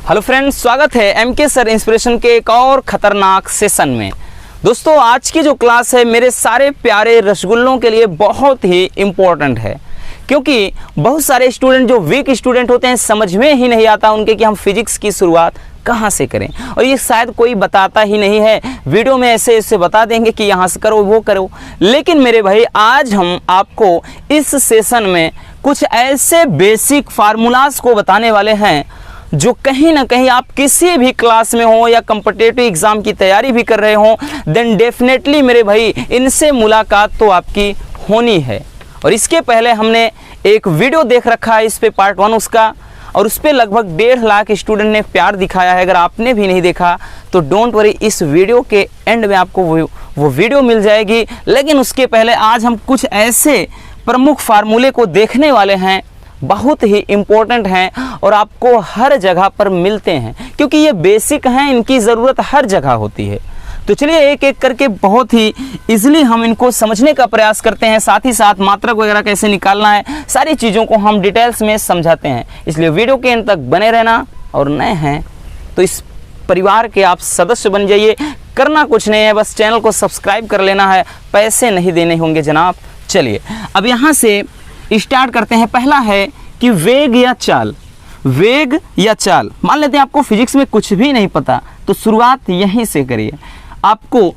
Hello friends, स्वागत है MK sir inspiration के एक और खतरनाक सेशन में। दोस्तों, आज की जो क्लास है मेरे सारे प्यारे रसगुल्लों के लिए बहुत ही इम्पोर्टेंट है, क्योंकि बहुत सारे स्टूडेंट जो वीक स्टूडेंट होते हैं समझ में ही नहीं आता उनके कि हम फिजिक्स की शुरुआत कहाँ से करें, और ये शायद कोई बताता ही नहीं है। वीडियो में ऐसे ऐसे बता देंगे कि यहाँ से करो वो करो, लेकिन मेरे भाई आज हम आपको इस सेशन में कुछ ऐसे बेसिक फार्मूलाज को बताने वाले हैं जो कहीं ना कहीं आप किसी भी क्लास में हो या कॉम्पिटिटिव एग्जाम की तैयारी भी कर रहे हो, देन डेफिनेटली मेरे भाई इनसे मुलाकात तो आपकी होनी है। और इसके पहले हमने एक वीडियो देख रखा है इस पे पार्ट 1 उसका, और उस पर लगभग 1.5 लाख स्टूडेंट ने प्यार दिखाया है। अगर आपने भी नहीं देखा तो डोंट वरी, इस वीडियो के एंड में आपको वो वीडियो मिल जाएगी। लेकिन उसके पहले आज हम कुछ ऐसे प्रमुख फार्मूले को देखने वाले हैं, बहुत ही इम्पोर्टेंट हैं और आपको हर जगह पर मिलते हैं, क्योंकि ये बेसिक हैं, इनकी ज़रूरत हर जगह होती है। तो चलिए एक एक करके बहुत ही इजीली हम इनको समझने का प्रयास करते हैं, साथ ही साथ मात्रक वगैरह कैसे निकालना है, सारी चीज़ों को हम डिटेल्स में समझाते हैं। इसलिए वीडियो के एंड तक बने रहना, और नए हैं तो इस परिवार के आप सदस्य बन जाइए। करना कुछ नहीं है, बस चैनल को सब्सक्राइब कर लेना है, पैसे नहीं देने होंगे जनाब। चलिए अब यहाँ से स्टार्ट करते हैं। पहला है कि वेग या चाल। वेग या चाल, मान लेते हैं आपको फिजिक्स में कुछ भी नहीं पता, तो शुरुआत यहीं से करिए। आपको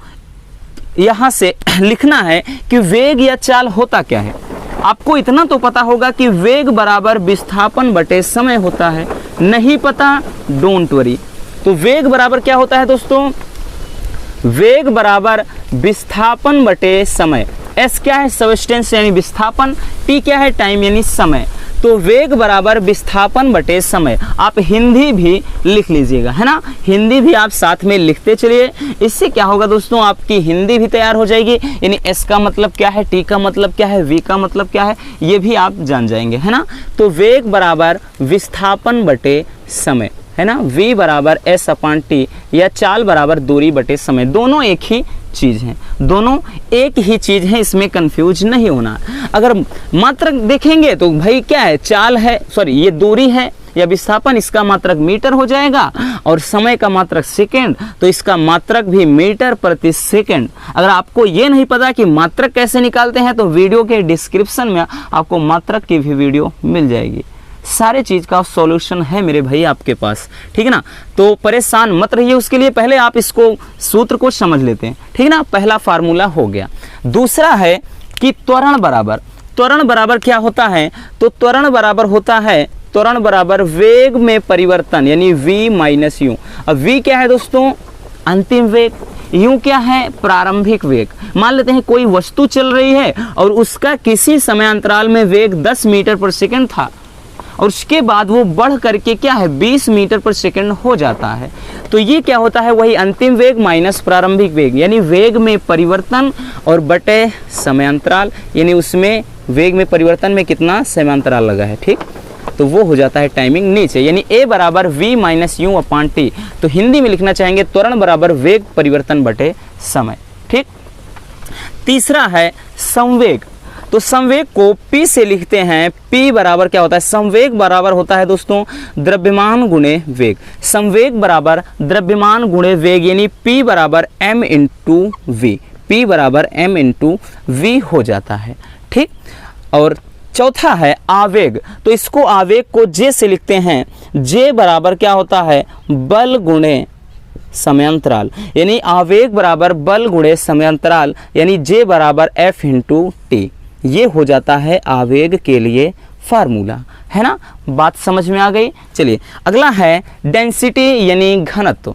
यहाँ से लिखना है कि वेग या चाल होता क्या है। आपको इतना तो पता होगा कि वेग बराबर विस्थापन बटे समय होता है, नहीं पता डोंट वरी। तो वेग बराबर क्या होता है दोस्तों? वेग बराबर विस्थापन बटे समय। एस क्या है? सबस्टेंस यानी विस्थापन, टी क्या है? टाइम यानी समय। तो वेग बराबर विस्थापन बटे समय। आप हिंदी भी लिख लीजिएगा, है ना, हिंदी भी आप साथ में लिखते चलिए। इससे क्या होगा दोस्तों, आपकी हिंदी भी तैयार हो जाएगी। यानी एस का मतलब क्या है, टी का मतलब क्या है, वी का मतलब क्या है, ये भी आप जान जाएंगे, है ना। तो वेग बराबर विस्थापन बटे समय, है ना, v बराबर एस अपान टी, या चाल बराबर दूरी बटे समय। दोनों एक ही चीज़ हैं, दोनों एक ही चीज़ है, इसमें कंफ्यूज नहीं होना। अगर मात्रक देखेंगे तो भाई क्या है, चाल है, सॉरी ये दूरी है या विस्थापन, इसका मात्रक मीटर हो जाएगा, और समय का मात्रक सेकेंड, तो इसका मात्रक भी मीटर प्रति सेकेंड। अगर आपको ये नहीं पता कि मात्रक कैसे निकालते हैं तो वीडियो के डिस्क्रिप्शन में आपको मात्रक की भी वीडियो मिल जाएगी। सारे चीज़ का सॉल्यूशन है मेरे भाई आपके पास, ठीक है ना। तो परेशान मत रहिए, उसके लिए पहले आप इसको सूत्र को समझ लेते हैं, ठीक है ना। पहला फार्मूला हो गया। दूसरा है कि त्वरण बराबर। त्वरण बराबर क्या होता है? तो त्वरण बराबर होता है, त्वरण बराबर वेग में परिवर्तन, यानी v माइनस यू। अब v क्या है दोस्तों? अंतिम वेग। यूं क्या है? प्रारंभिक वेग। मान लेते हैं कोई वस्तु चल रही है और उसका किसी समय अंतराल में वेग 10 मीटर पर सेकेंड था, और उसके बाद वो बढ़ करके क्या है 20 मीटर पर सेकंड हो जाता है। तो ये क्या होता है? वही अंतिम वेग माइनस प्रारंभिक वेग, यानी वेग में परिवर्तन और बटे समयांतराल, यानी उसमें वेग में परिवर्तन में कितना समयांतराल लगा है, ठीक। तो वो हो जाता है टाइमिंग नीचे, यानी a बराबर v minus you upon T. तो हिंदी में लिखना चाहेंगे त्वरण बराबर वेग परिवर्तन बटे समय, ठीक। तीसरा है संवेग। तो संवेग को P से लिखते हैं। P बराबर क्या होता है? संवेग बराबर होता है दोस्तों द्रव्यमान गुणे वेग। संवेग बराबर द्रव्यमान गुणे वेग, यानी P बराबर m इंटू वी। P बराबर m इंटू वी हो जाता है, ठीक। और चौथा है आवेग। तो इसको आवेग को J से लिखते हैं। J बराबर क्या होता है? बल गुणे समयांतराल, यानी आवेग बराबर बल गुणे समयांतराल, यानी J बराबर F इंटू टी। ये हो जाता है आवेग के लिए फार्मूला, है ना। बात समझ में आ गई। चलिए अगला है डेंसिटी यानी घनत्व।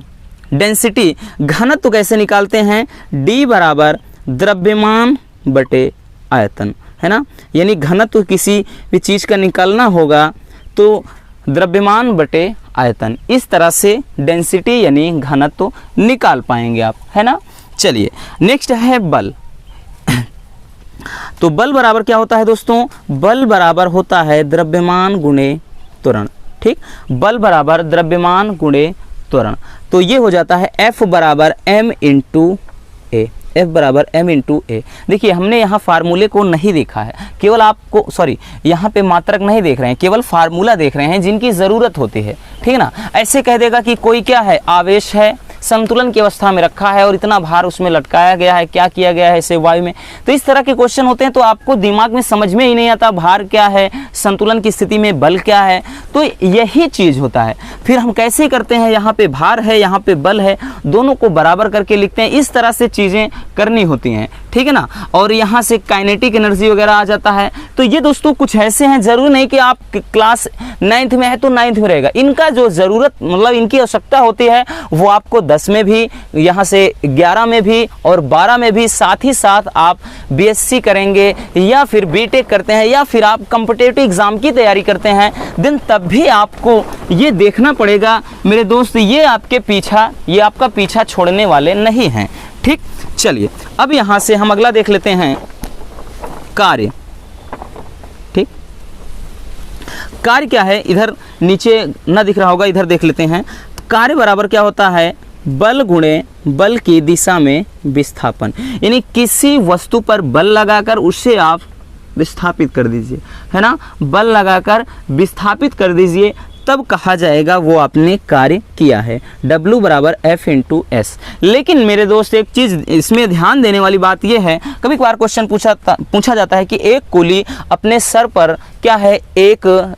डेंसिटी घनत्व कैसे निकालते हैं? D बराबर द्रव्यमान बटे आयतन, है ना। यानी घनत्व किसी भी चीज़ का निकालना होगा तो द्रव्यमान बटे आयतन, इस तरह से डेंसिटी यानी घनत्व निकाल पाएंगे आप, है ना। चलिए नेक्स्ट है बल। तो बल बराबर क्या होता है दोस्तों? बल बराबर होता है द्रव्यमान गुणे त्वरण, ठीक। बल बराबर द्रव्यमान गुणे त्वरण। तो ये हो जाता है F बराबर m इंटू ए। F बराबर m इंटू ए। देखिए हमने यहाँ फार्मूले को नहीं देखा है, केवल आपको यहाँ पे मात्रक नहीं देख रहे हैं, केवल फार्मूला देख रहे हैं जिनकी ज़रूरत होती है, ठीक है ना। ऐसे कह देगा कि कोई क्या है, आवेश है, संतुलन की अवस्था में रखा है और इतना भार उसमें लटकाया गया है, क्या किया गया है इसे वायु में। तो इस तरह के क्वेश्चन होते हैं तो आपको दिमाग में समझ में ही नहीं आता भार क्या है, संतुलन की स्थिति में बल क्या है। तो यही चीज़ होता है। फिर हम कैसे करते हैं, यहाँ पे भार है, यहाँ पे बल है, दोनों को बराबर करके लिखते हैं। इस तरह से चीज़ें करनी होती हैं, ठीक है ना। और यहाँ से काइनेटिक एनर्जी वगैरह आ जाता है। तो ये दोस्तों कुछ ऐसे हैं, ज़रूरी नहीं कि आप क्लास 9th में है तो 9th में रहेगा। इनका जो ज़रूरत मतलब इनकी आवश्यकता होती है वो आपको 10 में भी, यहाँ से 11 में भी और 12 में भी, साथ ही साथ आप बीएससी करेंगे या फिर बीटेक करते हैं या फिर आप कॉम्पिटिटिव एग्ज़ाम की तैयारी करते हैं दिन, तब भी आपको ये देखना पड़ेगा मेरे दोस्त, ये आपका पीछा छोड़ने वाले नहीं हैं, ठीक। चलिए अब यहाँ से हम अगला देख लेते हैं, कार्य, ठीक। कार्य क्या है, इधर नीचे ना दिख रहा होगा, इधर देख लेते हैं। कार्य बराबर क्या होता है, बल गुणे बल की दिशा में विस्थापन। यानी किसी वस्तु पर बल लगाकर उसे आप विस्थापित कर दीजिए, है ना, बल लगाकर विस्थापित कर दीजिए, तब कहा जाएगा वो आपने कार्य किया है। W बराबर F इंटू एस। लेकिन मेरे दोस्त एक चीज़ इसमें ध्यान देने वाली बात यह है, कभी कभार क्वेश्चन पूछा जाता है कि एक कुली अपने सर पर क्या है, एक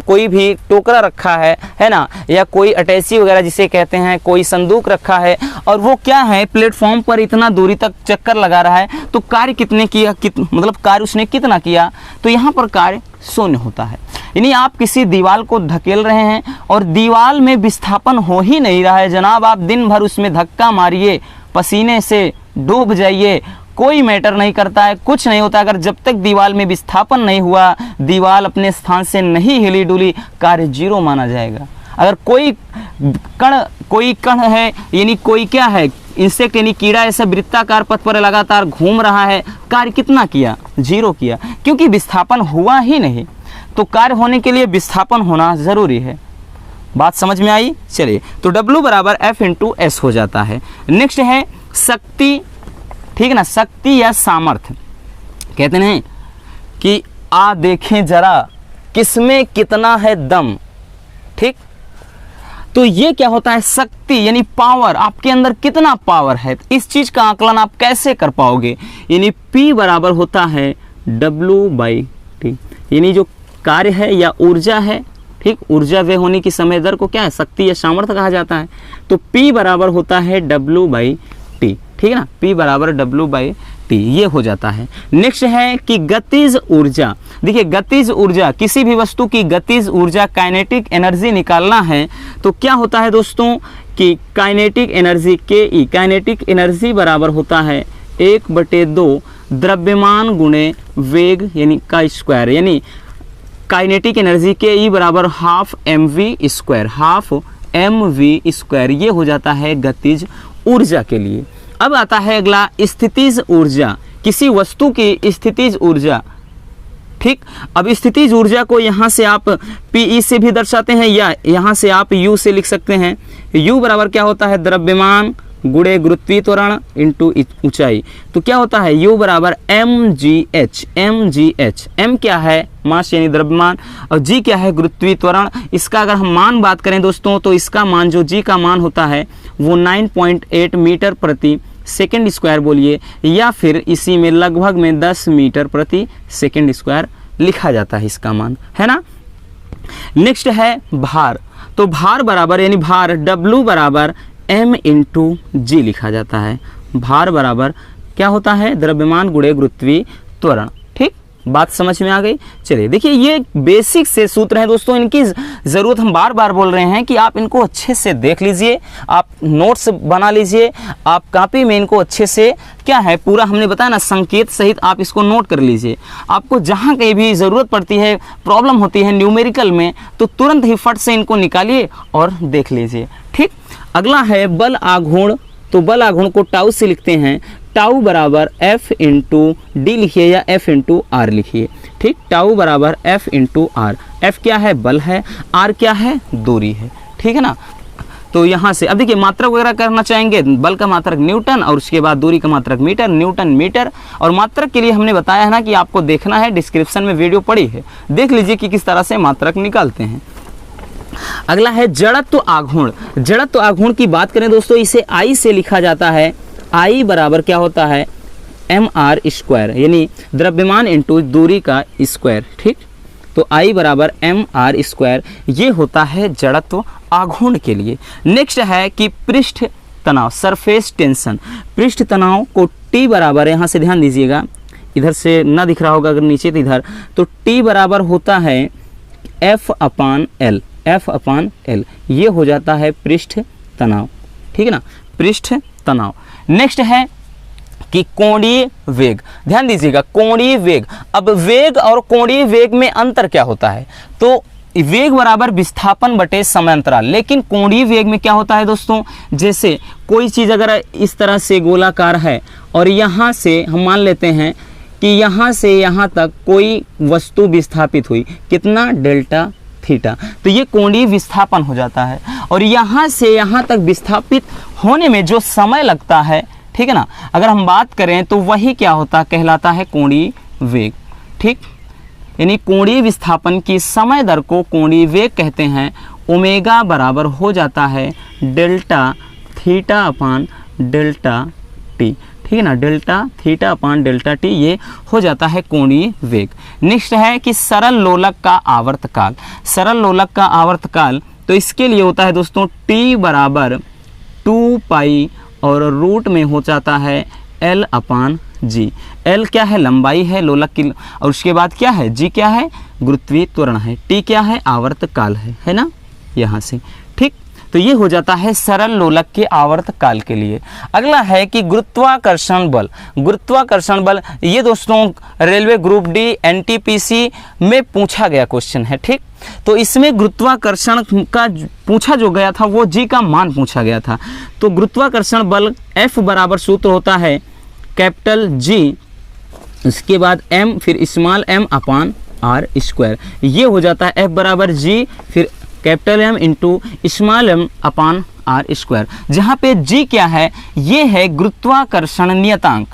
कोई भी टोकरा रखा है ना, या कोई अटैची वगैरह जिसे कहते हैं, कोई संदूक रखा है और वो क्या है प्लेटफॉर्म पर इतना दूरी तक चक्कर लगा रहा है, तो कार्य कितने किया, मतलब कार्य उसने कितना किया, तो यहाँ पर कार्य 0 होता है। यानी आप किसी दीवार को धकेल रहे हैं और दीवार में विस्थापन हो ही नहीं रहा है जनाब, आप दिन भर उसमें धक्का मारिए, पसीने से डूब जाइए, कोई मैटर नहीं करता है, कुछ नहीं होता। अगर जब तक दीवार में विस्थापन नहीं हुआ, दीवार अपने स्थान से नहीं हिली डुली, कार्य 0 माना जाएगा। अगर कोई कण है, यानी कोई क्या है, इंसेक्ट यानी कीड़ा ऐसा वृत्ताकार पथ पर लगातार घूम रहा है, कार्य कितना किया, 0 किया, क्योंकि विस्थापन हुआ ही नहीं। तो कार्य होने के लिए विस्थापन होना ज़रूरी है। बात समझ में आई? चलिए, तो W बराबर F इंटू एस हो जाता है। नेक्स्ट है शक्ति, ठीक है ना, शक्ति या सामर्थ्य। कहते हैं कि आ देखें जरा किसमें कितना है दम, ठीक। तो ये क्या होता है, शक्ति यानी पावर, आपके अंदर कितना पावर है। इस चीज का आकलन आप कैसे कर पाओगे, यानी P बराबर होता है W/T, यानी जो कार्य है या ऊर्जा है, ठीक, ऊर्जा वे होने की समय दर को क्या है, शक्ति या सामर्थ्य कहा जाता है। तो P बराबर होता है W/T, ठीक है ना, P बराबर W/T, ये हो जाता है। नेक्स्ट है कि गतिज ऊर्जा। देखिए गतिज ऊर्जा, किसी भी वस्तु की गतिज ऊर्जा, काइनेटिक एनर्जी निकालना है तो क्या होता है दोस्तों कि kinetic energy KE, kinetic energy बराबर होता है 1/2 द्रव्यमान गुणे वेग यानी का स्क्वायर, यानी काइनेटिक एनर्जी KE बराबर हाफ mv स्क्वायर, ये हो जाता है गतिज ऊर्जा के लिए। अब आता है अगला स्थितिज ऊर्जा, किसी वस्तु की स्थितिज ऊर्जा, ठीक। अब स्थितिज ऊर्जा को यहाँ से आप PE से भी दर्शाते हैं या यहाँ से आप U से लिख सकते हैं। U बराबर क्या होता है, द्रव्यमान गुणे गुरुत्वीय त्वरण इंटू ऊंचाई। तो क्या होता है, U बराबर mgh, m क्या है, मास यानी द्रव्यमान, और G क्या है, गुरुत्वीय त्वरण। इसका अगर हम मान बात करें दोस्तों तो इसका मान, जो G का मान होता है वो 9.8 मीटर प्रति सेकेंड स्क्वायर बोलिए, या फिर इसी में लगभग में 10 मीटर प्रति सेकेंड स्क्वायर लिखा जाता है इसका मान, है ना। नेक्स्ट है भार। तो भार बराबर यानी भार W बराबर m इंटू G लिखा जाता है। भार बराबर क्या होता है, द्रव्यमान गुणे गुरुत्वीय त्वरण, ठीक। बात समझ में आ गई? चलिए देखिए, ये बेसिक से सूत्र हैं दोस्तों, इनकी ज़रूरत हम बार बार बोल रहे हैं कि आप इनको अच्छे से देख लीजिए, आप नोट्स बना लीजिए, आप कॉपी में इनको अच्छे से क्या है पूरा हमने बताया ना संकेत सहित आप इसको नोट कर लीजिए। आपको जहाँ कहीं भी ज़रूरत पड़ती है, प्रॉब्लम होती है न्यूमेरिकल में, तो तुरंत ही फट से इनको निकालिए और देख लीजिए, ठीक। अगला है बल आघूर्ण। तो बल आघूर्ण को टाउ से लिखते हैं, टाउ बराबर F इंटू डी लिखिए या F इंटू आर लिखिए, ठीक। टाउ बराबर F इंटू आर। F क्या है, बल है, R क्या है, दूरी है, ठीक है ना। तो यहाँ से अब देखिए मात्रक वगैरह करना चाहेंगे, बल का मात्रक न्यूटन और उसके बाद दूरी का मात्रक मीटर, न्यूटन मीटर। और मात्रक के लिए हमने बताया है ना कि आपको देखना है, डिस्क्रिप्शन में वीडियो पड़ी है, देख लीजिए कि किस तरह से मात्रक निकालते हैं। अगला है जड़त्व आघूर्ण। जड़त्व आघूर्ण की बात करें दोस्तों, इसे आई से लिखा जाता है। आई बराबर क्या होता है, mr स्क्वायर, यानी द्रव्यमान इंटू दूरी का स्क्वायर, ठीक। तो I बराबर mr स्क्वायर, ये होता है जड़त्व आघूर्ण के लिए। नेक्स्ट है कि पृष्ठ तनाव, सरफेस टेंशन। पृष्ठ तनाव को T बराबर, यहाँ से ध्यान दीजिएगा, इधर से ना दिख रहा होगा अगर नीचे तो इधर, तो T बराबर होता है F/L, F/L, ये हो जाता है पृष्ठ तनाव, ठीक है ना, पृष्ठ तनाव। नेक्स्ट है कि कोणीय वेग। ध्यान दीजिएगा, कोणीय वेग। अब वेग और कोणीय वेग में अंतर क्या होता है, तो वेग बराबर विस्थापन बटे समय अंतराल। लेकिन कोणीय वेग में क्या होता है दोस्तों, जैसे कोई चीज़ अगर इस तरह से गोलाकार है और यहाँ से हम मान लेते हैं कि यहाँ से यहाँ तक कोई वस्तु विस्थापित हुई, कितना, डेल्टा थीटा, तो ये कोणीय विस्थापन हो जाता है। और यहाँ से यहाँ तक विस्थापित होने में जो समय लगता है, ठीक है ना, अगर हम बात करें तो वही क्या होता, कहलाता है कोणीय वेग, ठीक। यानी कोणीय विस्थापन की समय दर को कोणीय वेग कहते हैं। ओमेगा बराबर हो जाता है delta theta upon delta T, ठीक है ना, delta theta upon delta T, ये हो जाता है कोणीय वेग। नेक्स्ट है कि सरल लोलक का आवर्तकाल। सरल लोलक का आवर्तकाल, तो इसके लिए होता है दोस्तों टी बराबर 2 पाई और रूट में हो जाता है L अपान जी। L क्या है, लंबाई है लोलक की, और उसके बाद क्या है, G क्या है, गुरुत्वीय त्वरण है, T क्या है, आवर्तकाल है ना, यहाँ से, ठीक। तो ये हो जाता है सरल लोलक के आवर्तकाल के लिए। अगला है कि गुरुत्वाकर्षण बल। गुरुत्वाकर्षण बल, ये दोस्तों रेलवे ग्रुप डी NTPC में पूछा गया क्वेश्चन है, ठीक। तो इसमें गुरुत्वाकर्षण का पूछा जो गया था वो G का मान पूछा गया था। तो गुरुत्वाकर्षण बल F बराबर सूत्र होता है कैपिटल G, उसके बाद M, फिर स्मॉल m अपान r स्क्वायर, ये हो जाता है F बराबर G, फिर capital M into small m अपान r स्क्वायर, जहाँ पे G क्या है, ये है गुरुत्वाकर्षण नियतांक,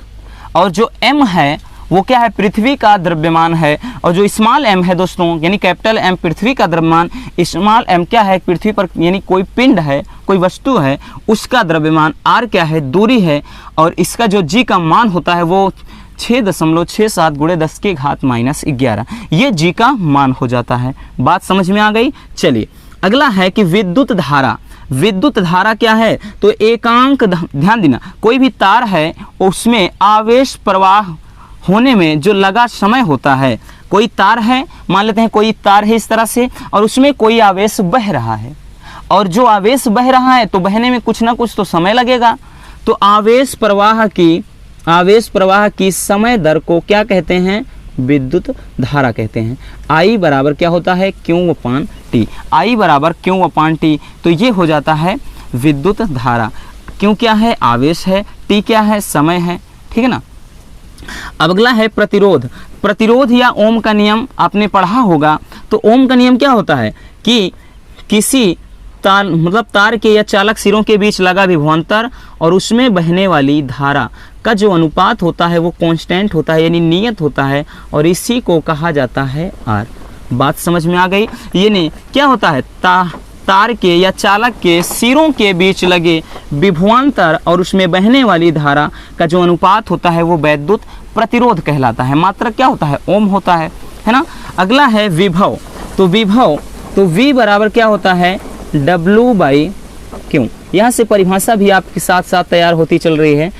और जो M है वो क्या है, पृथ्वी का द्रव्यमान है, और जो स्मॉल m है दोस्तों, यानी कैपिटल M पृथ्वी का द्रव्यमान, स्मॉल m क्या है, पृथ्वी पर यानी कोई पिंड है, कोई वस्तु है, उसका द्रव्यमान, r क्या है, दूरी है, और इसका जो G का मान होता है वो 6.67 गुणे 10 के घात -11, ये G का मान हो जाता है। बात समझ में आ गई। चलिए अगला है कि विद्युत धारा। विद्युत धारा क्या है, तो एकांक, ध्यान देना, कोई भी तार है उसमें आवेश प्रवाह होने में जो लगा समय होता है, कोई तार है, मान लेते हैं कोई तार है इस तरह से, और उसमें कोई आवेश बह रहा है, और जो आवेश बह रहा है तो बहने में कुछ ना कुछ तो समय लगेगा। तो आवेश प्रवाह की समय दर को क्या कहते हैं, विद्युत धारा कहते हैं। I बराबर क्या होता है, Q अपान T, I बराबर Q अपान T, तो ये हो जाता है विद्युत धारा। Q क्या है, आवेश है, T क्या है, समय है, ठीक है ना। अब अगला है प्रतिरोध। प्रतिरोध या ओम का नियम आपने पढ़ा होगा। तो ओम का नियम क्या होता है कि किसी तार, मतलब तार के या चालक सिरों के बीच लगा विभवांतर और उसमें बहने वाली धारा का जो अनुपात होता है वो कांस्टेंट होता है, यानी नियत होता है, और इसी को कहा जाता है R। बात समझ में आ गई। यानी क्या होता है, तार के या चालक के सिरों के बीच लगे विभवांतर और उसमें बहने वाली धारा का जो अनुपात होता है वो वैद्युत प्रतिरोध कहलाता है। मात्रक क्या होता है, ओम होता है ना। अगला है विभव। तो विभव, तो V बराबर क्या होता है, W/Q। यहाँ से परिभाषा भी आपके साथ साथ तैयार होती चल रही है,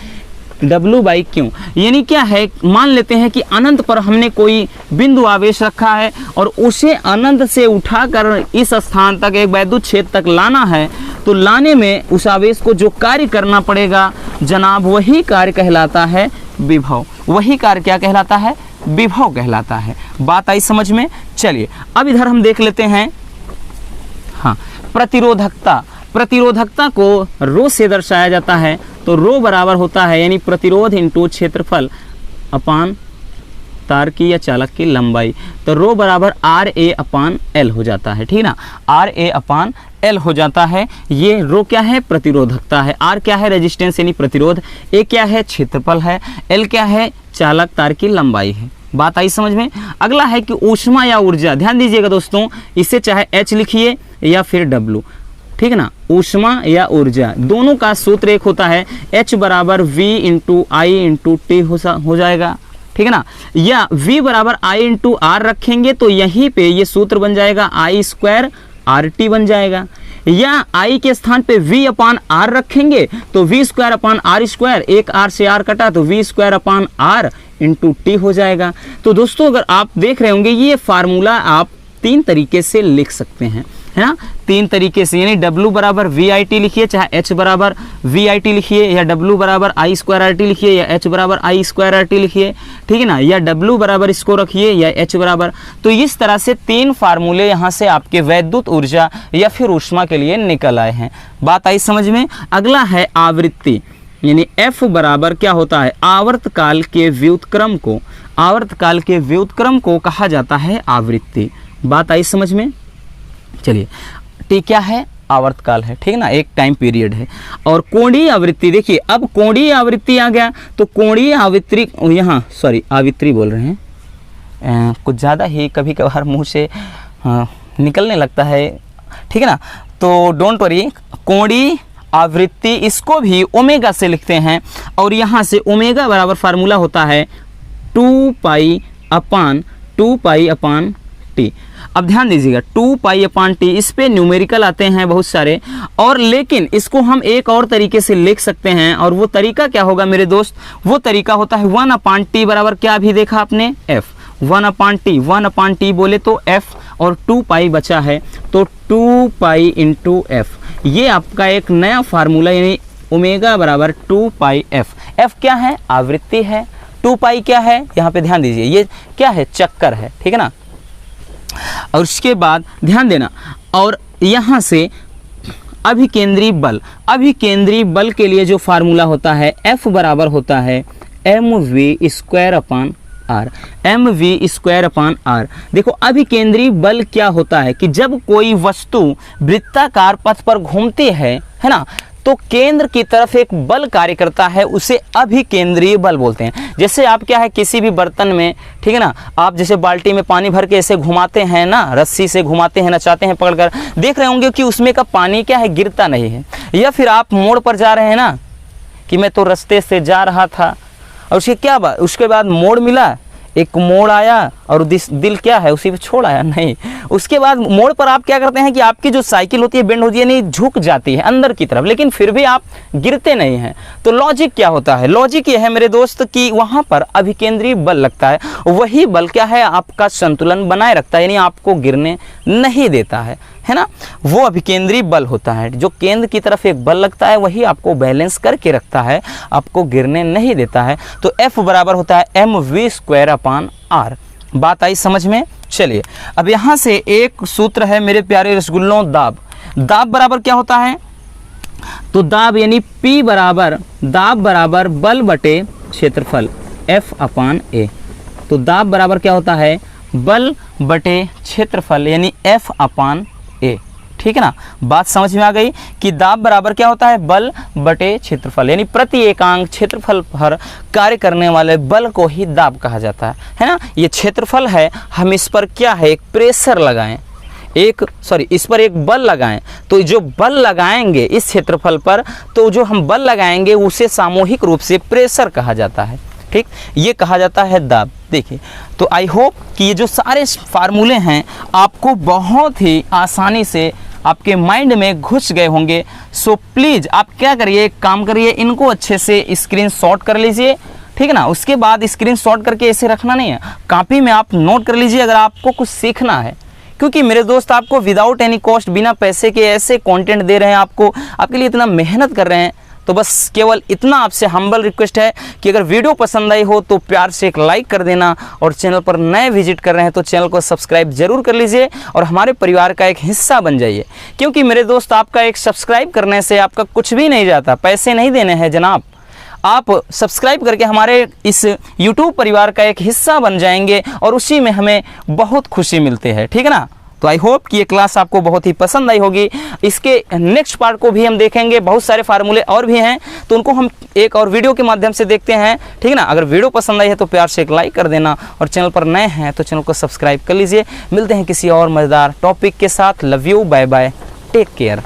W/Q। यानी क्या है, मान लेते हैं कि अनंत पर हमने कोई बिंदु आवेश रखा है और उसे अनंत से उठाकर इस स्थान तक, एक वैद्युत क्षेत्र तक लाना है, तो लाने में उस आवेश को जो कार्य करना पड़ेगा जनाब, वही कार्य कहलाता है विभव। वही कार्य क्या कहलाता है, विभव कहलाता है। बात आई समझ में। चलिए अब इधर हम देख लेते हैं, हाँ, प्रतिरोधकता। प्रतिरोधकता को रो से दर्शाया जाता है। तो रो बराबर होता है यानी प्रतिरोध इंटू क्षेत्रफल अपान तार की या चालक की लंबाई, तो रो बराबर आर ए अपान एल हो जाता है, ठीक ना, आर ए अपान एल हो जाता है। ये रो क्या है, प्रतिरोधकता है, आर क्या है, रेजिस्टेंस यानी प्रतिरोध, ए क्या है, क्षेत्रफल है, एल क्या है, चालक तार की लंबाई है। बात आई समझ में। अगला है कि ऊष्मा या ऊर्जा, ध्यान दीजिएगा दोस्तों, इसे चाहे एच लिखिए या फिर डब्लू, ठीक है ना, ऊष्मा या ऊर्जा दोनों का सूत्र एक होता है, H बराबर V इंटू आई इंटू टी हो जाएगा, ठीक है ना, या V बराबर I इंटू आर रखेंगे तो यहीं पे ये सूत्र बन जाएगा I स्क्वायर आर टी बन जाएगा, या I के स्थान पे V अपान आर रखेंगे तो V square upon r square, एक आर से आर कटा तो V square upon r into t हो जाएगा। तो दोस्तों अगर आप देख रहे होंगे ये फार्मूला आप 3 तरीके से लिख सकते हैं, है ना, 3 तरीके से, यानी W बराबर वी आई टी लिखिए, चाहे H बराबर वी आई टी लिखिए, या W बराबर आई स्क्वायर आर टी लिखिए, या H बराबर आई स्क्वायर आर टी लिखिए, ठीक है ना, या W बराबर इसको रखिए या H बराबर। तो इस तरह से 3 फार्मूले यहाँ से आपके वैद्युत ऊर्जा या फिर ऊष्मा के लिए निकल आए हैं। बात आई समझ में। अगला है आवृत्ति, यानी F बराबर क्या होता है, आवर्तकाल के व्युत्क्रम को, आवर्तकाल के व्युत्क्रम को कहा जाता है आवृत्ति। बात आई समझ में। चलिए, टी क्या है, आवर्तकाल है, ठीक है ना, एक टाइम पीरियड है। और कोणीय आवृत्ति, देखिए अब कोणीय आवृत्ति आ गया, तो कोणीय आवृत्ति, यहाँ सॉरी आवृत्ति बोल रहे हैं, कुछ ज़्यादा ही कभी कभार मुंह से निकलने लगता है, ठीक है ना, तो डोंट वरी। कोणीय आवृत्ति, इसको भी ओमेगा से लिखते हैं, और यहाँ से ओमेगा बराबर फार्मूला होता है 2 पाई अपान टी। अब ध्यान दीजिएगा 2 पाई अपान टी, इस पे न्यूमेरिकल आते हैं बहुत सारे, और लेकिन इसको हम एक और तरीके से लिख सकते हैं, और वो तरीका क्या होगा मेरे दोस्त, वो तरीका होता है 1 अपान टी बराबर क्या अभी देखा आपने, एफ, 1 अपान टी बोले तो एफ, और 2 पाई बचा है तो 2 पाई इंटू एफ। ये आपका एक नया फार्मूला, यानी ओमेगा बराबर 2 पाई एफ। एफ क्या है, आवृत्ति है, 2 पाई क्या है, यहाँ पे ध्यान दीजिए ये क्या है, चक्कर है, ठीक है ना। और उसके बाद ध्यान देना, और यहाँ से अभिकेंद्री बल, अभिकेंद्री बल के लिए जो फार्मूला होता है F बराबर होता है mv square upon r, mv square upon r. देखो अभिकेंद्री बल क्या होता है कि जब कोई वस्तु वृत्ताकार पथ पर घूमती है ना, तो केंद्र की तरफ एक बल कार्य करता है, उसे अभिकेंद्रीय बल बोलते हैं। जैसे आप क्या है, किसी भी बर्तन में, ठीक है ना, आप जैसे बाल्टी में पानी भर के ऐसे घुमाते हैं ना, रस्सी से घुमाते हैं, नचाते हैं पकड़कर, देख रहे होंगे कि उसमें का पानी क्या है, गिरता नहीं है। या फिर आप मोड़ पर जा रहे हैं ना, कि मैं तो रास्ते से जा रहा था, और उसके क्या बात, उसके बाद मोड़ मिला, एक मोड़ आया और दिल क्या है उसी पे छोड़ आया, नहीं, उसके बाद मोड़ पर आप क्या करते हैं कि आपकी जो साइकिल होती है बेंड होती है, नहीं झुक जाती है अंदर की तरफ, लेकिन फिर भी आप गिरते नहीं हैं। तो लॉजिक क्या होता है, लॉजिक ये है मेरे दोस्त कि वहाँ पर अभिकेंद्रीय बल लगता है, वही बल क्या है, आपका संतुलन बनाए रखता है, यानी आपको गिरने नहीं देता है ना, वो अभिकेंद्रीय बल होता है। जो केंद्र की तरफ एक बल लगता है वही आपको बैलेंस करके रखता है, आपको गिरने नहीं देता है। तो F बराबर होता है mv स्क्वायर अपान आर। बात आई समझ में। चलिए अब यहाँ से एक सूत्र है मेरे प्यारे रसगुल्लों, दाब। दाब बराबर क्या होता है, तो दाब यानी P बराबर, दाब बराबर बल बटे क्षेत्रफल F अपान A। तो दाब बराबर क्या होता है, बल बटे क्षेत्रफल यानी F अपान A, ठीक है ना। बात समझ में आ गई कि दाब बराबर क्या होता है, बल बटे क्षेत्रफल, यानी प्रति एकांक क्षेत्रफल पर कार्य करने वाले बल को ही दाब कहा जाता है ना। ये क्षेत्रफल है, हम इस पर क्या है, एक प्रेशर लगाएं, इस पर एक बल लगाएं, तो जो बल लगाएंगे इस क्षेत्रफल पर, तो जो हम बल लगाएंगे उसे सामूहिक रूप से प्रेशर कहा जाता है, ठीक, ये कहा जाता है दाब। देखिए तो आई होप कि ये जो सारे फार्मूले हैं आपको बहुत ही आसानी से आपके माइंड में घुस गए होंगे। सो प्लीज़ आप क्या करिए, एक काम करिए, इनको अच्छे से स्क्रीनशॉट कर लीजिए, ठीक है ना। उसके बाद स्क्रीनशॉट करके ऐसे रखना नहीं है, कॉपी में आप नोट कर लीजिए अगर आपको कुछ सीखना है, क्योंकि मेरे दोस्त आपको विदाउट एनी कॉस्ट, बिना पैसे के ऐसे कंटेंट दे रहे हैं, आपके लिए इतना मेहनत कर रहे हैं। तो बस केवल इतना आपसे हम्बल रिक्वेस्ट है कि अगर वीडियो पसंद आई हो तो प्यार से एक लाइक कर देना, और चैनल पर नए विजिट कर रहे हैं तो चैनल को सब्सक्राइब जरूर कर लीजिए और हमारे परिवार का एक हिस्सा बन जाइए। क्योंकि मेरे दोस्त आपका एक सब्सक्राइब करने से आपका कुछ भी नहीं जाता, पैसे नहीं देने हैं जनाब, आप सब्सक्राइब करके हमारे इस YouTube परिवार का एक हिस्सा बन जाएंगे और उसी में हमें बहुत खुशी मिलती है, ठीक है ना। तो आई होप कि ये क्लास आपको बहुत ही पसंद आई होगी। इसके नेक्स्ट पार्ट को भी हम देखेंगे, बहुत सारे फार्मूले और भी हैं तो उनको हम एक और वीडियो के माध्यम से देखते हैं, ठीक है ना। अगर वीडियो पसंद आई है तो प्यार से एक लाइक कर देना और चैनल पर नए हैं तो चैनल को सब्सक्राइब कर लीजिए। मिलते हैं किसी और मज़ेदार टॉपिक के साथ। Love you, bye bye, take care.